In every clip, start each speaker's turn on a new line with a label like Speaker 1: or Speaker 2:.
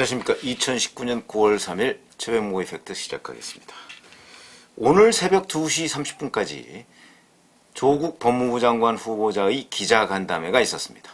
Speaker 1: 안녕하십니까. 2019년 9월 3일 최백모 이펙트 시작하겠습니다. 오늘 새벽 2시 30분까지 조국 법무부 장관 후보자의 기자간담회가 있었습니다.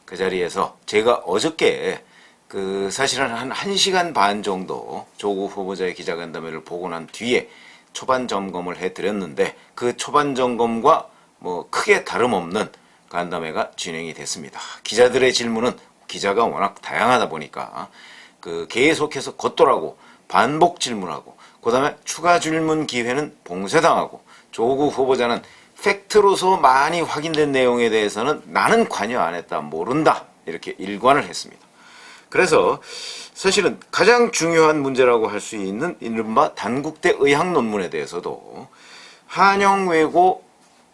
Speaker 1: 그 자리에서 제가 어저께 사실은 한 1시간 반 정도 조국 후보자의 기자간담회를 보고 난 뒤에 초반 점검을 해드렸는데 그 초반 점검과 뭐 크게 다름없는 간담회가 진행이 됐습니다. 기자들의 질문은 기자가 워낙 다양하다 보니까 계속해서 겉돌하고 반복 질문하고 그 다음에 추가 질문 기회는 봉쇄당하고 조국 후보자는 팩트로서 많이 확인된 내용에 대해서는 나는 관여 안 했다, 모른다 이렇게 일관을 했습니다. 그래서 사실은 가장 중요한 문제라고 할 수 있는 이른바 단국대 의학 논문에 대해서도 한영외고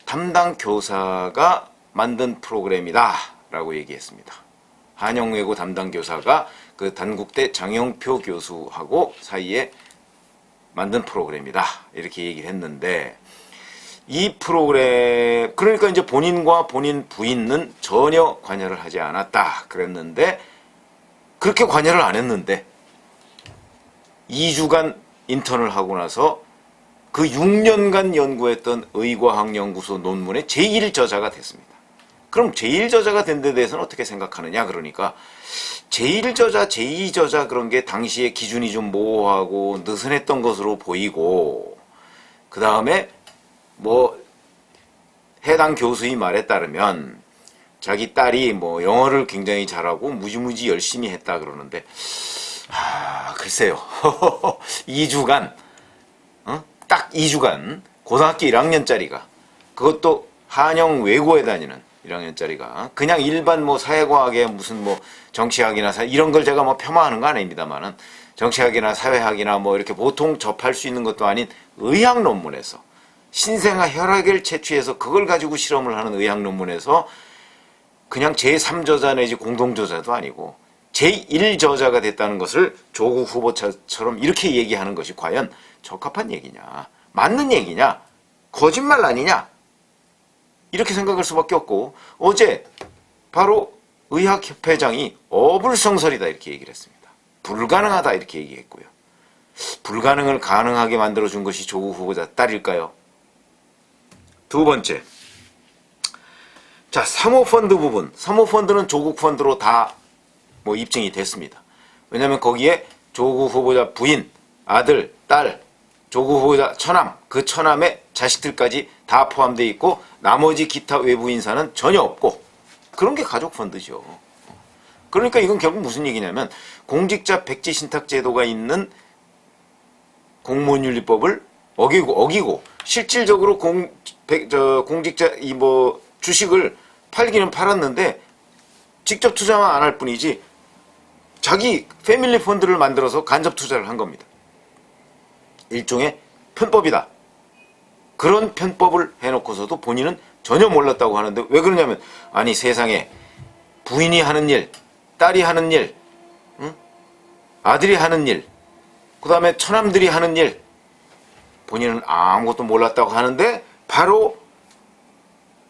Speaker 1: 담당 교사가 만든 프로그램이다 라고 얘기했습니다. 한영외고 담당 교사가 그 단국대 장영표 교수하고 사이에 만든 프로그램이다 이렇게 얘기를 했는데, 이 프로그램 그러니까 이제 본인과 본인 부인은 전혀 관여를 하지 않았다 그랬는데, 그렇게 관여를 안 했는데 2주간 인턴을 하고 나서 그 6년간 연구했던 의과학연구소 논문의 제1저자가 됐습니다. 그럼 제1저자가 된 데 대해서는 어떻게 생각하느냐, 그러니까 제1저자, 제2저자 그런 게 당시에 기준이 좀 모호하고 느슨했던 것으로 보이고, 그 다음에 뭐 해당 교수의 말에 따르면 자기 딸이 뭐 영어를 굉장히 잘하고 무지무지 열심히 했다 그러는데, 글쎄요. 2주간 딱 2주간 고등학교 1학년짜리가, 그것도 한영 외고에 다니는 1학년짜리가 그냥 일반 뭐 사회과학에 무슨 뭐 정치학이나 이런 걸 제가 뭐 폄하하는 거 아닙니다만은, 정치학이나 사회학이나 뭐 이렇게 보통 접할 수 있는 것도 아닌 의학 논문에서 신생아 혈액을 채취해서 그걸 가지고 실험을 하는 의학 논문에서 그냥 제3저자 내지 공동저자도 아니고 제1저자가 됐다는 것을 조국 후보처럼 이렇게 얘기하는 것이 과연 적합한 얘기냐, 맞는 얘기냐, 거짓말 아니냐, 이렇게 생각할 수밖에 없고, 어제 바로 의학협회장이 어불성설이다 이렇게 얘기를 했습니다. 불가능하다 이렇게 얘기했고요. 불가능을 가능하게 만들어준 것이 조국 후보자 딸일까요? 두 번째, 자, 사모펀드 부분. 사모펀드는 조국 펀드로 다 뭐 입증이 됐습니다. 왜냐하면 거기에 조국 후보자 부인, 아들, 딸, 조국 후보자 처남, 그 처남의 자식들까지 다 포함되어 있고 나머지 기타 외부 인사는 전혀 없고, 그런 게 가족 펀드죠. 그러니까 이건 결국 무슨 얘기냐면 공직자 백지 신탁 제도가 있는 공무원윤리법을 어기고 실질적으로 공직자 주식을 팔기는 팔았는데 직접 투자만 안 할 뿐이지 자기 패밀리 펀드를 만들어서 간접 투자를 한 겁니다. 일종의 편법이다. 그런 편법을 해놓고서도 본인은 전혀 몰랐다고 하는데, 왜 그러냐면, 아니 세상에 부인이 하는 일, 딸이 하는 일, 아들이 하는 일, 그 다음에 처남들이 하는 일, 본인은 아무것도 몰랐다고 하는데 바로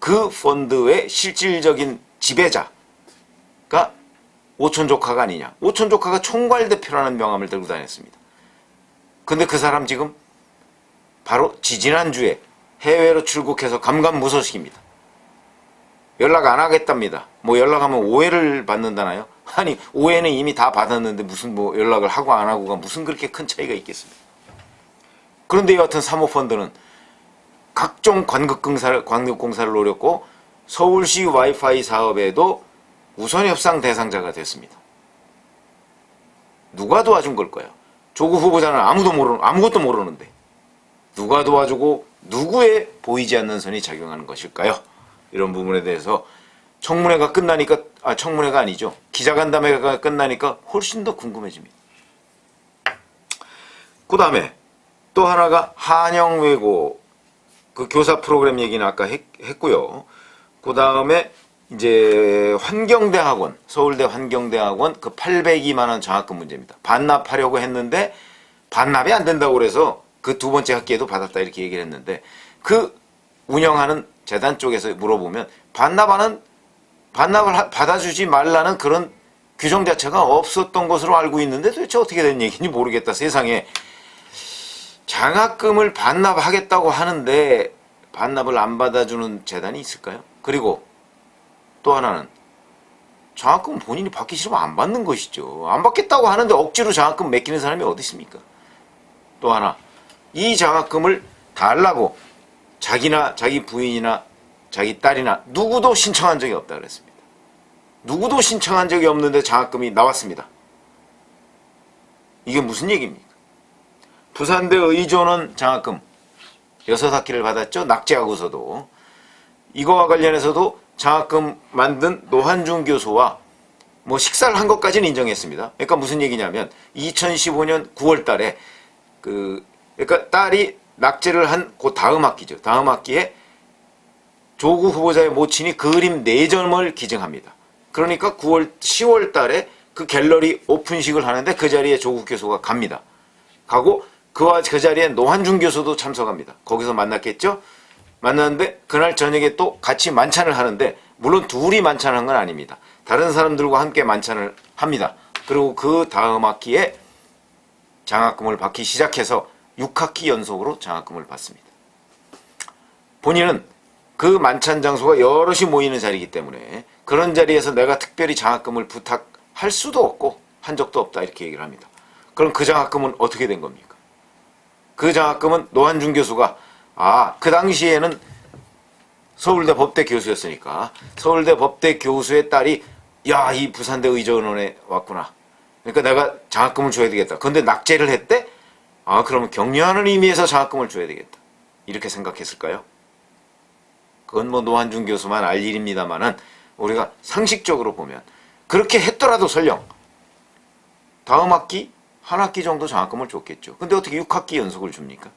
Speaker 1: 그 펀드의 실질적인 지배자가 오촌조카가 아니냐. 오촌조카가 총괄대표라는 명함을 들고 다녔습니다. 근데 그 사람 지금 바로 지지난주에 해외로 출국해서 감감무소식입니다. 연락 안 하겠답니다. 뭐 연락하면 오해를 받는다나요? 아니, 오해는 이미 다 받았는데 무슨 뭐 연락을 하고 안 하고가 무슨 그렇게 큰 차이가 있겠습니까? 그런데 여하튼 사모펀드는 각종 관급공사를 노렸고 서울시 와이파이 사업에도 우선협상 대상자가 됐습니다. 누가 도와준 걸까요? 조국 후보자는 아무것도 모르는데 누가 도와주고 누구의 보이지 않는 선이 작용하는 것일까요? 이런 부분에 대해서 청문회가 끝나니까, 청문회가 아니죠, 기자간담회가 끝나니까 훨씬 더 궁금해집니다. 그 다음에 또 하나가 한영외고 그 교사 프로그램 얘기는 아까 했고요. 그 다음에 이제 환경대학원, 서울대 환경대학원 그 802만원 장학금 문제입니다. 반납하려고 했는데 반납이 안 된다고 그래서 그 두 번째 학기에도 받았다 이렇게 얘기를 했는데, 그 운영하는 재단 쪽에서 물어보면 반납을 받아주지 말라는 그런 규정 자체가 없었던 것으로 알고 있는데 도대체 어떻게 된 얘기인지 모르겠다. 세상에 장학금을 반납하겠다고 하는데 반납을 안 받아주는 재단이 있을까요? 그리고 또 하나는 장학금은 본인이 받기 싫으면 안 받는 것이죠. 안 받겠다고 하는데 억지로 장학금 맡기는 사람이 어디 있습니까? 또 하나, 이 장학금을 달라고 자기나 자기 부인이나 자기 딸이나 누구도 신청한 적이 없다 그랬습니다. 누구도 신청한 적이 없는데 장학금이 나왔습니다. 이게 무슨 얘기입니까? 부산대 의존원 장학금 6학기를 받았죠. 낙제하고서도. 이거와 관련해서도 장학금 만든 노한중 교수와 뭐 식사를 한 것까지는 인정했습니다. 그러니까 무슨 얘기냐면 2015년 9월 달에 그러니까 딸이 낙제를 한 그 다음 학기죠. 다음 학기에 조국 후보자의 모친이 그림 4점을 기증합니다. 그러니까 10월 달에 그 갤러리 오픈식을 하는데 그 자리에 조국 교수가 갑니다. 가고 그와 그 자리에 노한중 교수도 참석합니다. 거기서 만났겠죠? 만났는데 그날 저녁에 또 같이 만찬을 하는데 물론 둘이 만찬한 건 아닙니다. 다른 사람들과 함께 만찬을 합니다. 그리고 그 다음 학기에 장학금을 받기 시작해서 6학기 연속으로 장학금을 받습니다. 본인은 그 만찬 장소가 여럿이 모이는 자리이기 때문에 그런 자리에서 내가 특별히 장학금을 부탁할 수도 없고 한 적도 없다 이렇게 얘기를 합니다. 그럼 그 장학금은 어떻게 된 겁니까? 그 장학금은 노한중 교수가 그 당시에는 서울대 법대 교수였으니까 서울대 법대 교수의 딸이 야, 이 부산대 의전원에 왔구나. 그러니까 내가 장학금을 줘야 되겠다. 그런데 낙제를 했대? 그러면 격려하는 의미에서 장학금을 줘야 되겠다. 이렇게 생각했을까요? 그건 뭐 노한중 교수만 알 일입니다만은 우리가 상식적으로 보면 그렇게 했더라도 설령 다음 학기, 한 학기 정도 장학금을 줬겠죠. 근데 어떻게 6학기 연속을 줍니까?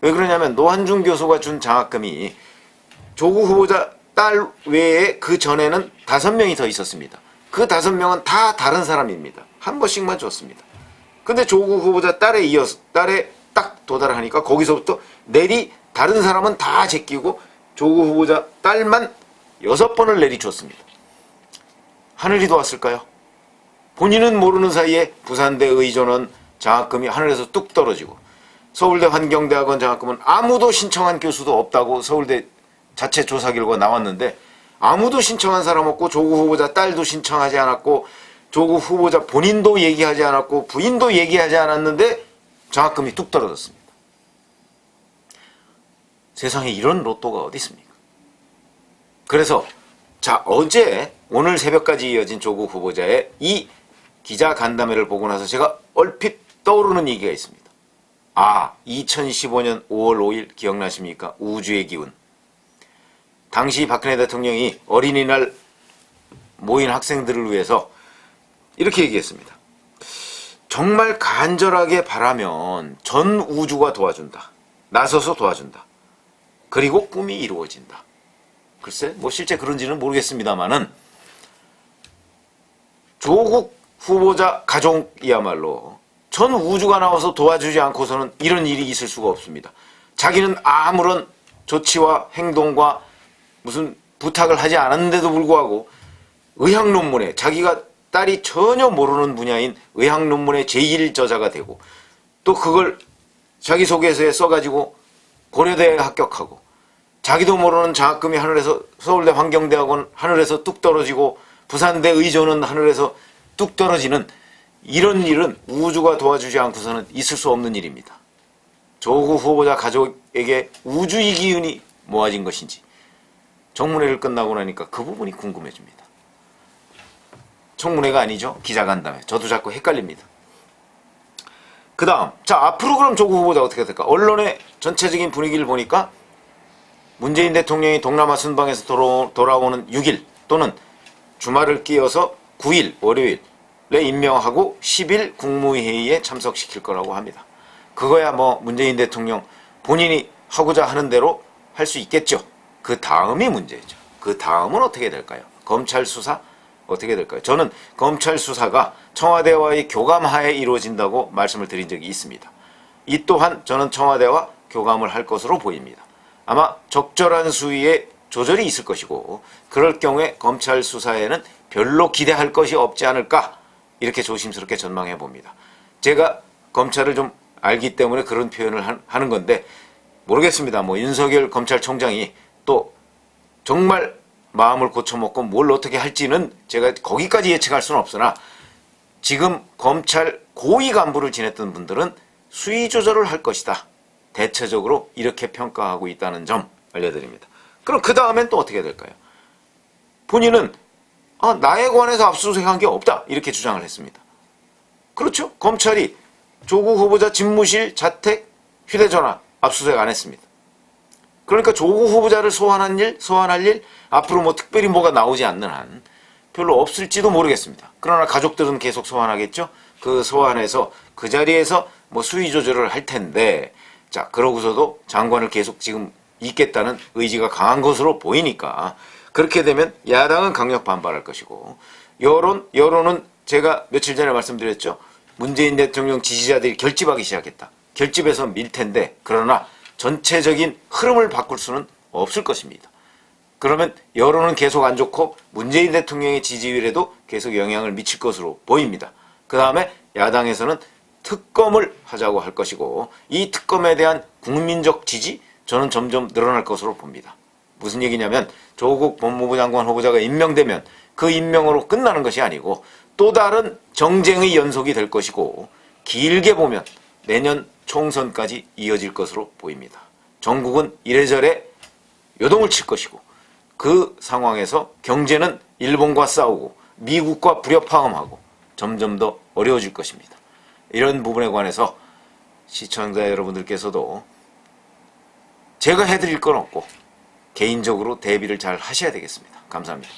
Speaker 1: 왜 그러냐면 노한중 교수가 준 장학금이 조국 후보자 딸 외에 그 전에는 5명이 더 있었습니다. 그 5명은 다 다른 사람입니다. 한 번씩만 줬습니다. 근데 조국 후보자 딸에 이어서 딸에 딱 도달하니까 거기서부터 내리 다른 사람은 다 제끼고 조국 후보자 딸만 6번을 내리줬습니다. 하늘이 도왔을까요? 본인은 모르는 사이에 부산대 의전원 장학금이 하늘에서 뚝 떨어지고 서울대 환경대학원 장학금은 아무도 신청한 교수도 없다고 서울대 자체 조사 결과 나왔는데 아무도 신청한 사람 없고 조국 후보자 딸도 신청하지 않았고 조국 후보자 본인도 얘기하지 않았고 부인도 얘기하지 않았는데 장학금이 뚝 떨어졌습니다. 세상에 이런 로또가 어디 있습니까? 그래서 어제 오늘 새벽까지 이어진 조국 후보자의 이 기자 간담회를 보고 나서 제가 얼핏 떠오르는 얘기가 있습니다. 2015년 5월 5일 기억나십니까? 우주의 기운. 당시 박근혜 대통령이 어린이날 모인 학생들을 위해서 이렇게 얘기했습니다. 정말 간절하게 바라면 전 우주가 도와준다. 나서서 도와준다. 그리고 꿈이 이루어진다. 글쎄, 뭐 실제 그런지는 모르겠습니다만은 조국 후보자 가족이야말로 전 우주가 나와서 도와주지 않고서는 이런 일이 있을 수가 없습니다. 자기는 아무런 조치와 행동과 무슨 부탁을 하지 않았는데도 불구하고 의학 논문에 자기가 딸이 전혀 모르는 분야인 의학 논문의 제1저자가 되고 또 그걸 자기소개서에 써가지고 고려대에 합격하고 자기도 모르는 장학금이 하늘에서 서울대 환경대학원 하늘에서 뚝 떨어지고 부산대 의전은 하늘에서 뚝 떨어지는 이런 일은 우주가 도와주지 않고서는 있을 수 없는 일입니다. 조국 후보자 가족에게 우주의 기운이 모아진 것인지 청문회를 끝나고 나니까 그 부분이 궁금해집니다. 청문회가 아니죠. 기자간담회. 저도 자꾸 헷갈립니다. 그 다음 앞으로 그럼 조국 후보자 어떻게 될까? 언론의 전체적인 분위기를 보니까 문재인 대통령이 동남아 순방에서 돌아오는 6일 또는 주말을 끼워서 9일 월요일에 임명하고 10일 국무회의에 참석시킬 거라고 합니다. 그거야 뭐 문재인 대통령 본인이 하고자 하는 대로 할 수 있겠죠. 그 다음이 문제죠. 그 다음은 어떻게 될까요? 검찰 수사 어떻게 될까요? 저는 검찰 수사가 청와대와의 교감하에 이루어진다고 말씀을 드린 적이 있습니다. 이 또한 저는 청와대와 교감을 할 것으로 보입니다. 아마 적절한 수위의 조절이 있을 것이고 그럴 경우에 검찰 수사에는 별로 기대할 것이 없지 않을까 이렇게 조심스럽게 전망해 봅니다. 제가 검찰을 좀 알기 때문에 그런 표현을 하는 건데 모르겠습니다. 뭐 윤석열 검찰총장이 또 정말 마음을 고쳐먹고 뭘 어떻게 할지는 제가 거기까지 예측할 수는 없으나 지금 검찰 고위 간부를 지냈던 분들은 수위 조절을 할 것이다. 대체적으로 이렇게 평가하고 있다는 점 알려드립니다. 그럼 그 다음엔 또 어떻게 될까요? 본인은 나에 관해서 압수수색한 게 없다 이렇게 주장을 했습니다. 그렇죠? 검찰이 조국 후보자 집무실, 자택, 휴대전화 압수수색 안 했습니다. 그러니까 조국 후보자를 소환할 일 앞으로 뭐 특별히 뭐가 나오지 않는 한 별로 없을지도 모르겠습니다. 그러나 가족들은 계속 소환하겠죠? 그 소환해서 그 자리에서 뭐 수위 조절을 할 텐데 자 그러고서도 장관을 계속 지금 있겠다는 의지가 강한 것으로 보이니까 그렇게 되면 야당은 강력 반발할 것이고 여론은 제가 며칠 전에 말씀드렸죠. 문재인 대통령 지지자들이 결집하기 시작했다. 결집해서 밀 텐데 그러나 전체적인 흐름을 바꿀 수는 없을 것입니다. 그러면 여론은 계속 안 좋고 문재인 대통령의 지지율에도 계속 영향을 미칠 것으로 보입니다. 그 다음에 야당에서는 특검을 하자고 할 것이고 이 특검에 대한 국민적 지지 저는 점점 늘어날 것으로 봅니다. 무슨 얘기냐면 조국 법무부 장관 후보자가 임명되면 그 임명으로 끝나는 것이 아니고 또 다른 정쟁의 연속이 될 것이고 길게 보면 내년 총선까지 이어질 것으로 보입니다. 전국은 이래저래 요동을 칠 것이고 그 상황에서 경제는 일본과 싸우고 미국과 불협화음하고 점점 더 어려워질 것입니다. 이런 부분에 관해서 시청자 여러분들께서도 제가 해드릴 건 없고 개인적으로 대비를 잘 하셔야 되겠습니다. 감사합니다.